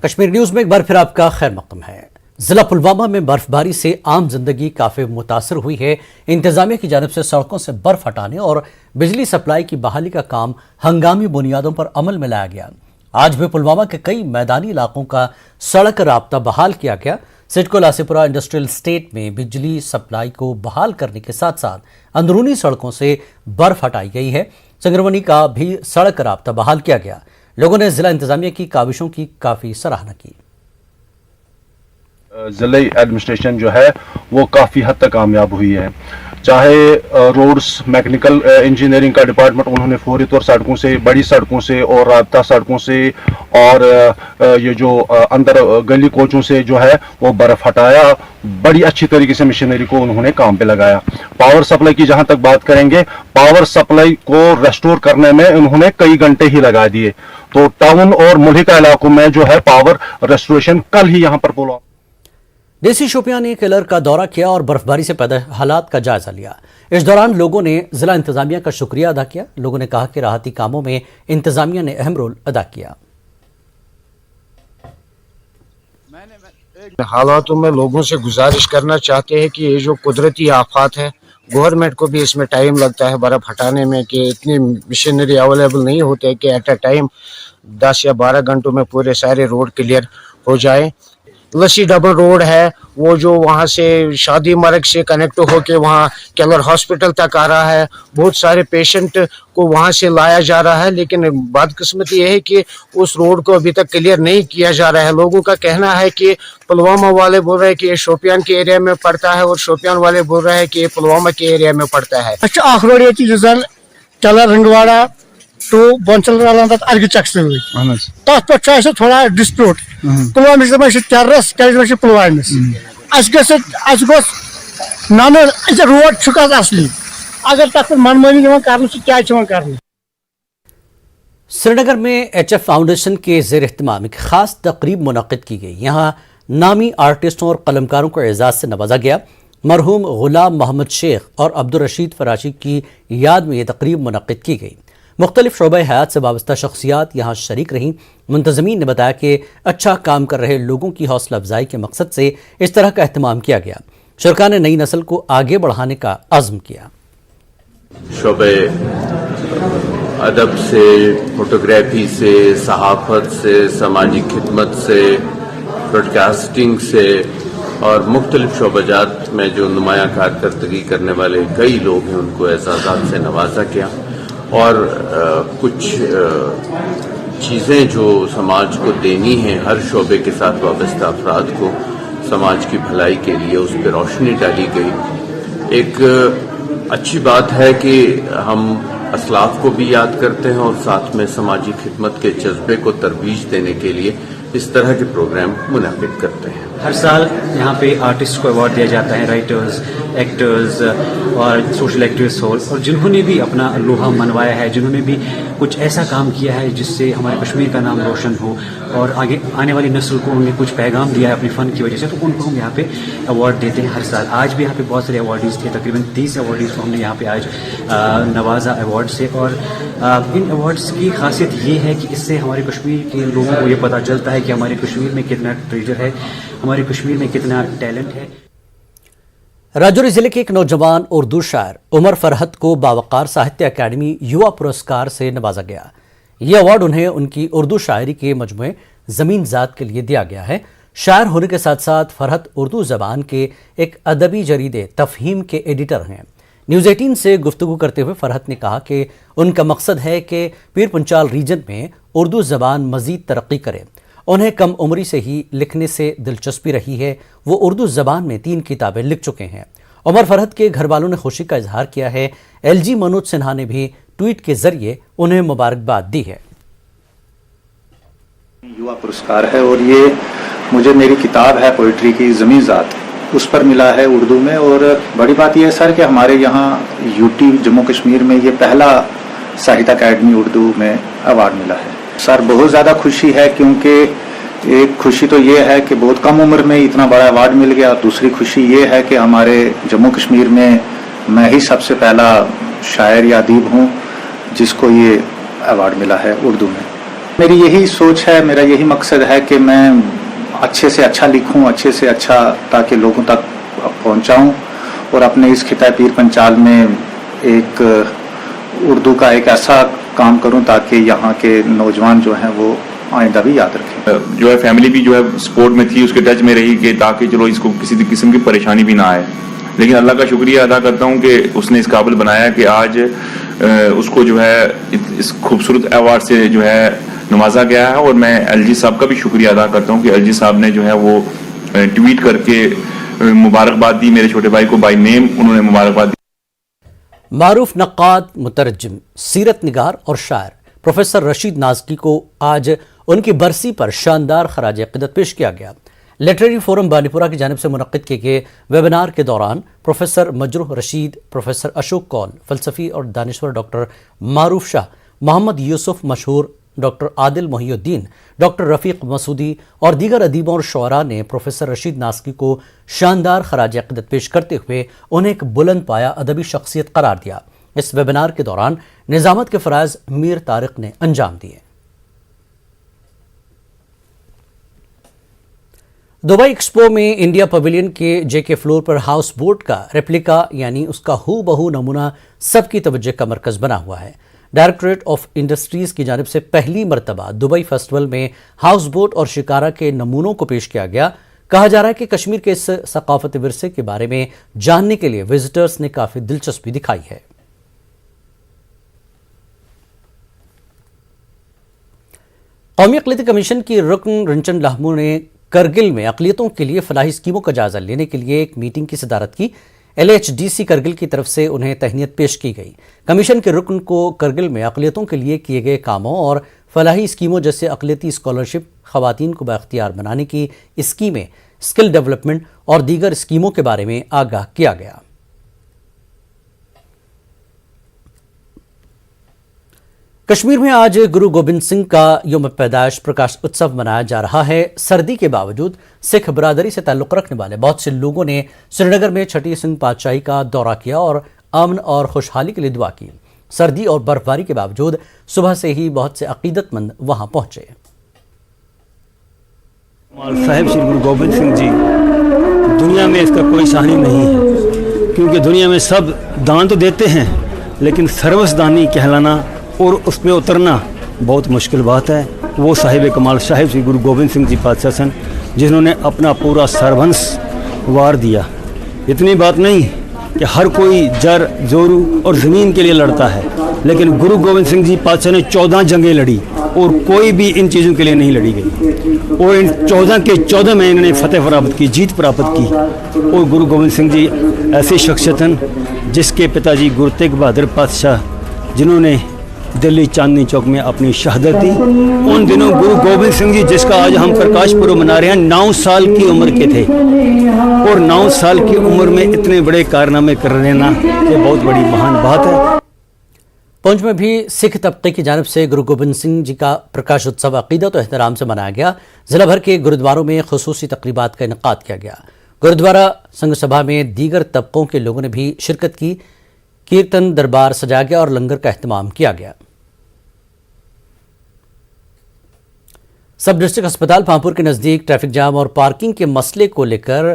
Kashmir news میں ایک بار پھر آپ کا خیر مقدم ہے۔ ضلع پلوامہ میں برفباری سے عام زندگی کافی متاثر ہوئی ہے۔ انتظامیہ کی جانب سے سڑکوں سے برف ہٹانے اور بجلی سپلائی کی بحالی کا کام ہنگامی بنیادوں پر عمل میں لایا گیا۔ آج بھی پلوامہ کے کئی میدانی علاقوں کا سڑک رابطہ بحال کیا گیا۔ سڈکو لاسیپورہ انڈسٹریل اسٹیٹ میں بجلی سپلائی کو بحال کرنے کے ساتھ ساتھ اندرونی سڑکوں سے برف ہٹائی گئی ہے۔ سنگرونی کا بھی سڑک رابطہ بحال کیا گیا۔ لوگوں نے ضلع انتظامیہ کی کاوشوں کی کافی سراہنا کی۔ ضلع ایڈمنسٹریشن جو ہے وہ کافی حد تک کامیاب ہوئی ہے، چاہے روڈز میکینیکل انجینئرنگ کا ڈپارٹمنٹ، انہوں نے فوری طور سڑکوں سے، بڑی سڑکوں سے اور رابطہ سڑکوں سے اور یہ جو اندر گلی کوچوں سے جو ہے وہ برف ہٹایا۔ بڑی اچھی طریقے سے مشینری کو انہوں نے کام پہ لگایا۔ پاور سپلائی کی جہاں تک بات کریں گے، پاور سپلائی کو ریسٹور کرنے میں انہوں نے کئی گھنٹے ہی لگا دیے، تو ٹاؤن اور ملحقہ علاقوں میں جو ہے پاور ریسٹوریشن کل ہی یہاں پر پولا۔ ڈی سی شوپیان نے کیلر کا دورہ کیا اور برف باری سے پیدا حالات کا جائزہ لیا۔ اس دوران لوگوں نے ضلع انتظامیہ کا شکریہ ادا کیا۔ لوگوں نے کہا کہ راحتی کاموں میں انتظامیہ نے اہم رول ادا کیا۔ حالاتوں میں لوگوں سے گزارش کرنا چاہتے ہیں کہ یہ جو قدرتی آفات ہے، گورنمنٹ کو بھی اس میں ٹائم لگتا ہے برف ہٹانے میں، کہ اتنی مشینری اویلیبل نہیں ہوتے کہ ایٹ اے ٹائم 10 یا 12 گھنٹوں میں پورے سارے روڈ کلیئر ہو جائیں۔ لسی ڈبل روڈ ہے وہ جو وہاں سے شادی مرگ سے کنیکٹ ہو کے وہاں کیلر ہاسپٹل تک آ رہا ہے، بہت سارے پیشنٹ کو وہاں سے لایا جا رہا ہے، لیکن بدقسمتی یہ ہے کہ اس روڈ کو ابھی تک کلیئر نہیں کیا جا رہا ہے۔ لوگوں کا کہنا ہے کہ پلوامہ والے بول رہے ہیں کہ یہ شوپیان کے ایریا میں پڑتا ہے اور شوپیان والے بول رہے ہیں کہ یہ پلوامہ کے ایریا میں پڑتا ہے۔ اچھا اخ روڈ یہ زن کیلر رنگواڑا ٹو بونچل رلان تک ارگہ چک سوی تک پہ تھوڑا ڈسپیوٹ پلوامس دپان ٹیررس کیا پلوامس نام روڈ چھ اصلی اگر تک منمانی کیا کرنے۔ سری نگر میں ایچ ایف فاؤنڈیشن کے زیر اہتمام ایک خاص تقریب منعقد کی گئی۔ یہاں نامی آرٹسٹوں اور قلمکاروں کو اعزاز سے نوازا گیا۔ مرحوم غلام محمد شیخ اور عبدالرشید فراشی کی یاد میں یہ تقریب منعقد کی گئی۔ مختلف شعبہ حیات سے وابستہ شخصیات یہاں شریک رہیں۔ منتظمین نے بتایا کہ اچھا کام کر رہے لوگوں کی حوصلہ افزائی کے مقصد سے اس طرح کا اہتمام کیا گیا۔ شرکاء نے نئی نسل کو آگے بڑھانے کا عزم کیا۔ شعبہ ادب سے، فوٹوگرافی سے، صحافت سے، سماجی خدمت سے، براڈ کاسٹنگ سے اور مختلف شعبہ جات میں جو نمایاں کارکردگی کرنے والے کئی لوگ ہیں ان کو اعزازات سے نوازا گیا، اور کچھ چیزیں جو سماج کو دینی ہیں ہر شعبے کے ساتھ وابستہ افراد کو سماج کی بھلائی کے لیے اس پہ روشنی ڈالی گئی۔ ایک اچھی بات ہے کہ ہم اسلاف کو بھی یاد کرتے ہیں اور ساتھ میں سماجی خدمت کے جذبے کو ترویج دینے کے لیے اس طرح کے پروگرام منعقد کرتے ہیں۔ ہر سال یہاں پہ آرٹسٹ کو ایوارڈ دیا جاتا ہے، رائٹرز، ایکٹرز اور سوشل ایکٹیوسٹ اور جنہوں نے بھی اپنا لوہا منوایا ہے، جنہوں نے بھی کچھ ایسا کام کیا ہے جس سے ہمارے کشمیر کا نام روشن ہو اور آگے آنے والی نسل کو انہوں نے کچھ پیغام دیا ہے اپنے فن کی وجہ سے، تو ان کو ہم یہاں پہ ایوارڈ دیتے ہیں ہر سال۔ آج بھی یہاں پہ بہت سارے ایوارڈیز تھے، تقریباً 30 ایوارڈیز کو ہم نے یہاں پہ آج نوازا ایوارڈ سے، اور ان ایوارڈز کی خاصیت یہ ہے کہ اس سے ہمارے کشمیر کے لوگوں کو یہ پتہ چلتا ہے کہ ہمارے کشمیر میں کتنا ٹریجر ہے، ہمارے کشمیر میں کتنا ٹیلنٹ ہے۔ راجوری ضلع کے ایک نوجوان اردو شاعر عمر فرحت کو باوقار ساہتیہ اکیڈمی یوا پرسکار سے نوازا گیا۔ یہ ایوارڈ انہیں ان کی اردو شاعری کے مجموعے زمین ذات کے لیے دیا گیا ہے۔ شاعر ہونے کے ساتھ ساتھ فرحت اردو زبان کے ایک ادبی جریدے تفہیم کے ایڈیٹر ہیں۔ نیوز 18 سے گفتگو کرتے ہوئے فرحت نے کہا کہ ان کا مقصد ہے کہ پیر پنچال ریجن میں اردو زبان مزید ترقی کرے۔ انہیں کم عمری سے ہی لکھنے سے دلچسپی رہی ہے۔ وہ اردو زبان میں 3 کتابیں لکھ چکے ہیں۔ عمر فرحت کے گھر والوں نے خوشی کا اظہار کیا ہے۔ ایل جی منوج سنہا نے بھی ٹویٹ کے ذریعے انہیں مبارکباد دی ہے۔ یوا پرسکار ہے اور یہ مجھے میری کتاب ہے پوئٹری کی زمین ذات، اس پر ملا ہے اردو میں، اور بڑی بات یہ ہے سر کہ ہمارے یہاں یوٹی جموں کشمیر میں یہ پہلا ساہتیہ اکیڈمی اردو میں ایوارڈ ملا ہے۔ سر بہت زیادہ خوشی ہے، کیونکہ ایک خوشی تو یہ ہے کہ بہت کم عمر میں اتنا بڑا ایوارڈ مل گیا، دوسری خوشی یہ ہے کہ ہمارے جموں کشمیر میں ہی سب سے پہلا شاعر یا ادیب ہوں جس کو یہ ایوارڈ ملا ہے اردو میں۔ मेरी यही सोच है, मेरा यही मकसद है कि मैं अच्छे से अच्छा लिखूं, अच्छे से अच्छा ताकि लोगों तक पहुंचाऊं और अपने इस खिता पीर पंचाल में एक उर्दू का एक ऐसा काम करूं ताकि यहाँ के नौजवान जो हैं वो आइंदा भी याद रखें। जो है फैमिली भी जो है सपोर्ट में थी, उसके टच में रही कि ताकि चलो इसको किसी किस्म की परेशानी भी ना आए। लेकिन अल्लाह का शुक्रिया अदा करता हूँ कि उसने इस काबिल बनाया कि आज उसको जो है इस खूबसूरत अवार्ड से जो है नवाजा गया है। और मैं एलजी साहब का भी शुक्रिया अदा करता हूँ कि एलजी साहब ने जो है वो ट्वीट करके मुबारकबाद दी, मेरे छोटे भाई को बाय नेम उन्होंने मुबारकबाद दी। मारूफ नक्काद, मुतरज्जिम, सीरत निगार और शायर प्रोफेसर रशीद नाज़की को आज उनकी बरसी पर शानदार खराज अक़ीदत पेश किया गया। लिटरेरी फोरम बानीपुरा की जानिब से मुनक़्क़िद किए गए वेबिनार के दौरान प्रोफेसर मजरूह रशीद, प्रोफेसर अशोक कौल, फ़लसफ़ी और दानिश्वर डॉक्टर मारूफ शाह, मोहम्मद यूसुफ मशहूर, डॉक्टर आदिल मोहिउद्दीन, डॉक्टर रफ़ीक मसूदी और दीगर अदीबों और शुअरा ने प्रोफेसर रशीद नाज़की को शानदार खराज अक़ीदत पेश करते हुए उन्हें एक बुलंद पाया अदबी शख्सियत करार दिया। इस वेबिनार के दौरान निज़ामत के फ़राइज़ मीर तारिक ने अंजाम दिए। दुबई एक्सपो में इंडिया पवेलियन के जेके फ्लोर पर हाउस बोट का रेप्लिका यानी उसका हू बहू नमूना सबकी तवज्जो का मरकज बना हुआ है। डायरेक्टरेट ऑफ इंडस्ट्रीज की जानिब से पहली मरतबा दुबई फेस्टिवल में हाउस बोट और शिकारा के नमूनों को पेश किया गया। कहा जा रहा है कि कश्मीर के इस सकाफती विरसे के बारे में जानने के लिए विजिटर्स ने काफी दिलचस्पी दिखाई है। कौमी अक़लियती कमीशन की रुकन रिंचन लाहमू ने करगिल में अक़लियतों के लिए फलाही स्कीमों का जायजा लेने के लिए एक मीटिंग की सदारत की। LHDC करगिल की तरफ से उन्हें तहनीत पेश की गई। कमीशन के रुकन को करगिल में अक़लियतों के लिए किए गए कामों और फलाही स्कीमों जैसे अक़लियती स्कॉलरशिप, ख़वातीन को बाख्तियार बनाने की स्कीमें, स्किल डेवलपमेंट और दीगर स्कीमों के बारे में आगाह किया गया। कश्मीर में आज गुरु गोबिंद सिंह का यौम पैदाइश प्रकाश उत्सव मनाया जा रहा है। सर्दी के बावजूद सिख बरादरी से ताल्लुक़ रखने वाले बहुत से लोगों ने श्रीनगर में छठी सिंह पातशाही का दौरा किया और अमन और खुशहाली के लिए दुआ की। सर्दी और बर्फबारी के बावजूद सुबह से ही बहुत से अकीदतमंद वहां पहुंचे। साहिब श्री गुरु गोबिंद सिंह जी, दुनिया में इसका कोई शानी नहीं है, क्योंकि दुनिया में सब दान तो देते हैं लेकिन सर्वस्व दानी कहलाना और उसमें उतरना बहुत मुश्किल बात है। वो साहिब कमाल साहिब श्री गुरु गोबिंद सिंह जी पातशाह सन, जिन्होंने अपना पूरा सर्वंस वार दिया। इतनी बात नहीं कि हर कोई जर जोरू और ज़मीन के लिए लड़ता है, लेकिन गुरु गोबिंद सिंह जी पातशाह ने 14 जंगें लड़ी और कोई भी इन चीज़ों के लिए नहीं लड़ी गई और इन 14 के 14 में इन्होंने फतेह प्राप्त की, जीत प्राप्त की। और गुरु गोबिंद सिंह जी ऐसी शख्सियत हैं जिसके पिताजी गुरु तेग बहादुर पातशाह, जिन्होंने दिल्ली चांदनी चौक में अपनी शहादत दी, उन दिनों गुरु गोबिंद सिंह जी, जिसका आज हम प्रकाश पर्व मना रहे हैं, 9 साल की उम्र के थे और 9 साल की उम्र में इतने बड़े कारनामे कर लेना ये बहुत बड़ी महान बात है। पुंछ में भी सिख तबके की जानिब से गुरु गोबिंद सिंह जी का प्रकाश उत्सव अक़ीदत और एहतराम से मनाया गया। जिला भर के गुरुद्वारों में खुसूसी तक़रीबात का इनेकाद किया गया। गुरुद्वारा संघ सभा में दीगर तबकों के लोगों ने भी शिरकत की। कीर्तन दरबार सजाया गया और लंगर का एहतमाम किया गया। सब डिस्ट्रिक्ट अस्पताल पामपुर के नज़दीक ट्रैफिक जाम और पार्किंग के मसले को लेकर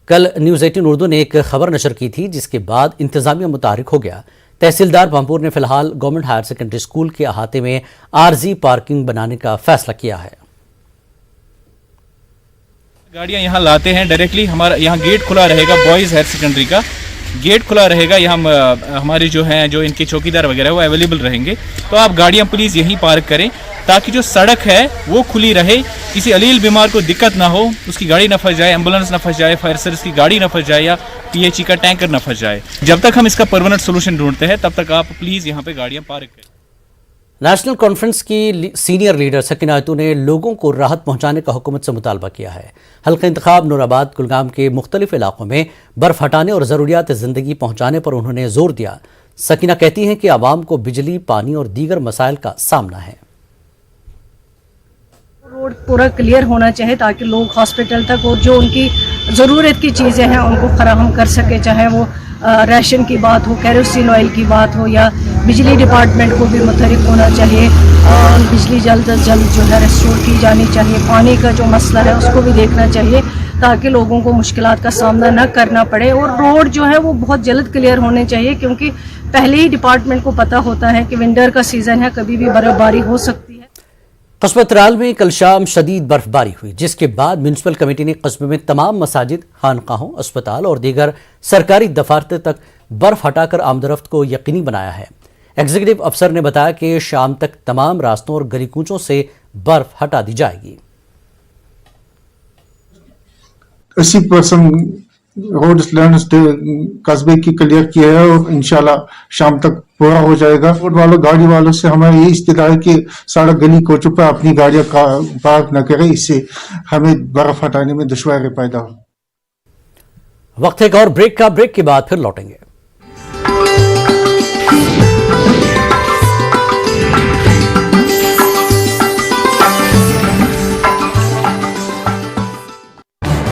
कल न्यूज़ 18 उर्दू ने एक खबर नशर की थी, जिसके बाद इंतजामिया मुतारिक हो गया। तहसीलदार पामपुर ने फिलहाल गवर्नमेंट हायर सेकेंडरी स्कूल के अहाते में आरजी पार्किंग बनाने का फैसला किया है। गाड़ियां यहाँ लाते हैं डायरेक्टली, हमारा यहाँ गेट खुला रहेगा, बॉयज़ हायर सेकेंडरी का गेट खुला रहेगा। यहाँ हमारे जो हैं जो इनके चौकीदार वगैरह वो अवेलेबल रहेंगे, तो आप गाड़ियाँ प्लीज़ यहीं पार्क करें ताकि जो सड़क है वो खुली रहे, किसी अलील बीमार को दिक्कत ना हो, उसकी गाड़ी न फंस जाए, एम्बुलेंस न फंस जाए, फायर सर्विस की गाड़ी न फंस जाए या PHE का टैंकर न फंस जाए। जब तक हम इसका परमानेंट सोल्यूशन ढूंढते हैं तब तक आप प्लीज़ यहाँ पे गाड़ियाँ पार्क करें। नेशनल कॉन्फ्रेंस की सीनियर लीडर सकीना आयतू ने लोगों को राहत पहुंचाने का हुकूमत से मुतालबा किया है। हल्का इंतखाब नूराबाद कुलगाम के मुख्तलिफ इलाकों में बर्फ हटाने और ज़रूरियात ज़िंदगी पहुंचाने पर उन्होंने जोर दिया। सकीना कहती हैं कि आवाम को बिजली, पानी और दीगर मसाइल का सामना है। रोड पूरा क्लियर होना चाहिए ताकि लोग हॉस्पिटल तक और जो उनकी ज़रूरत की चीज़ें हैं उनको फराहम कर सके, चाहे वो राशन की बात हो, केरोसिन ऑयल की बात हो, या बिजली डिपार्टमेंट को भी मुतहरिक होना चाहिए। बिजली जल्द अज जल्द जो है रेस्टोर की जानी चाहिए। पानी का जो मसला है उसको भी देखना चाहिए ताकि लोगों को मुश्किलात का सामना न करना पड़े। और रोड जो है वो बहुत जल्द क्लियर होने चाहिए, क्योंकि पहले ही डिपार्टमेंट को पता होता है कि विंटर का सीज़न है, कभी भी बर्फबारी हो सकती है। कस्बा त्राल में कल शाम शदीद बर्फबारी हुई, जिसके बाद म्यूनसिपल कमेटी ने कस्बे में तमाम मसाजिद, खानकाहों, अस्पताल और दीगर सरकारी दफातर तक बर्फ हटाकर आमदरफ्त को यकीनी बनाया है। एग्जीक्यूटिव अफसर ने बताया कि शाम तक तमाम रास्तों और गली कूचों से बर्फ हटा दी जाएगी। 80% रोड लैंड्स कस्बे की क्लियर किया है और इंशाल्लाह शाम तक पूरा हो जाएगा। रोड वालों, गाड़ी वालों से हमें ये इस्तिदा है कि सारा गली कोचों पर अपनी गाड़ियां पार्क न करें, इससे हमें बर्फ हटाने में दुश्वारी पैदा हो। वक्त एक और ब्रेक का, ब्रेक के बाद फिर लौटेंगे।